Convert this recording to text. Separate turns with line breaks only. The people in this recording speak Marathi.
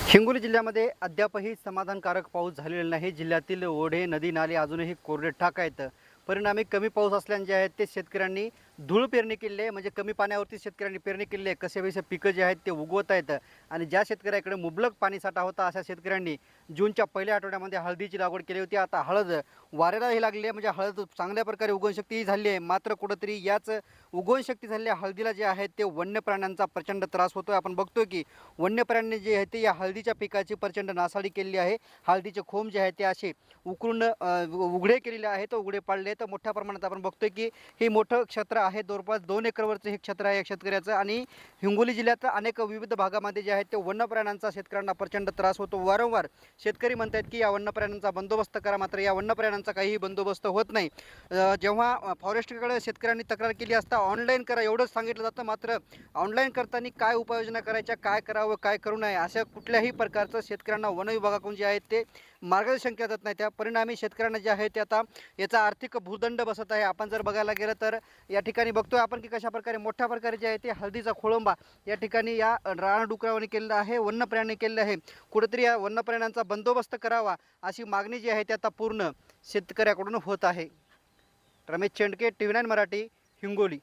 हिंगोली जिल्ह्यामध्ये अद्यापही समाधानकारक पाऊस झालेला नाही। जिल्ह्यातील ओढे, नदी, नाले अजूनही कोरडे ठाक आहेत। परिणामी कमी पाऊस असल्याने जे आहेत ते शेतकऱ्यांनी धूळ पेरणी केली आहे, म्हणजे कमी पाण्यावरती शेतकऱ्यांनी पेरणी केली आहे। कसेबसे पिकं जे आहेत ते उगवत आहेत आणि ज्या शेतकऱ्याकडे मुबलक पाणीसाठा होता अशा शेतकऱ्यांनी जूनच्या पहिल्या आठवड्यामध्ये हळदीची लागवड केली होती। आता हळद वाऱ्यालाही लागली आहे, म्हणजे हळद चांगल्या प्रकारे उगवणशक्तीही झाली आहे। मात्र कुठंतरी याच उगवणशक्ती झालेल्या हळदीला जे आहे ते वन्य प्राण्यांचा प्रचंड त्रास होतो आहे। आपण बघतोय की वन्य प्राण्यांनी जे आहे ते या हळदीच्या पिकाची प्रचंड नासाडी केलेली आहे। हळदीचे खोम जे आहेत ते असे उकरून उघडे केलेले आहेत, उघडे पाडले तर मोठ्या प्रमाणात आपण बघतोय की हे मोठं क्षेत्र आहे। जवळपास 2 एकरवरचं हे क्षेत्र आहे या शेतकऱ्याचं आणि हिंगोली जिल्ह्यात अनेक विविध भागामध्ये जे आहेत ते वन्य प्राण्यांचा शेतकऱ्यांना प्रचंड त्रास होतो। वारंवार शेतकरी म्हणतात की या वन्य प्राण्यांचा बंदोबस्त करा, मात्र या वन्य प्राण्यांचा काहीही बंदोबस्त होत नाही। जेव्हा फॉरेस्टकडे शेतकऱ्यांनी तक्रार केली असता ऑनलाईन करा एवढंच सांगितलं जातं, मात्र ऑनलाईन करताना काय उपाययोजना करायच्या, काय करावं काय करू नये अशा कुठल्याही प्रकारचं शेतकऱ्यांना वन विभागाकडून जे आहे ते मार्गदर्शन केलं जात नाही। त्या परिणामी शेतकऱ्यांना जे आहे ते आता याचा आर्थिक भूदंड बसत आहे। आपण जर बघायला गेलं तर या ठिकाणी बघतोय आपण की कशा प्रकारे मोठ्या प्रकारे जे आहे ते हळदीचा खोळंबा या ठिकाणी या रानडुकरावाने केलेला आहे, वन्य प्राण्यांनी केलेलं आहे। कुठेतरी या वन्य प्राण्यांचा बंदोबस्त करावा अशी मागणी जी आहे ती आता पूर्ण शेतकऱ्याकडून होत आहे। रमेश चेंडके, TV9 मराठी, हिंगोली।